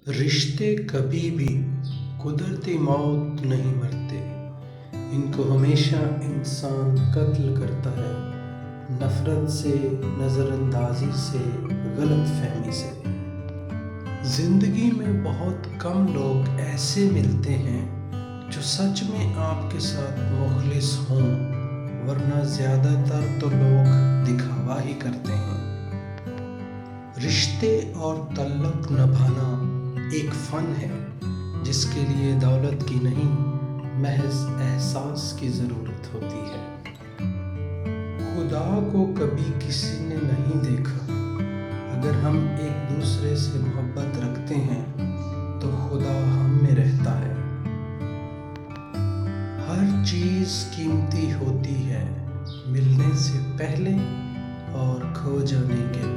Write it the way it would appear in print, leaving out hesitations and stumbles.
रिश्ते कभी भी कुदरती मौत नहीं मरते। इनको हमेशा इंसान कत्ल करता है, नफरत से, नज़रअंदाजी से, गलतफहमी से। जिंदगी में बहुत कम लोग ऐसे मिलते हैं जो सच में आपके साथ मुखलिस हों, वरना ज़्यादातर तो लोग दिखावा ही करते हैं। रिश्ते और तल्लुक निभाना एक फ़न है जिसके लिए दौलत की नहीं, महज एहसास की ज़रूरत होती है। खुदा को कभी किसी ने नहीं देखा। अगर हम एक दूसरे से मोहब्बत रखते हैं तो खुदा हम में रहता है। हर चीज़ कीमती होती है, मिलने से पहले और खो जाने के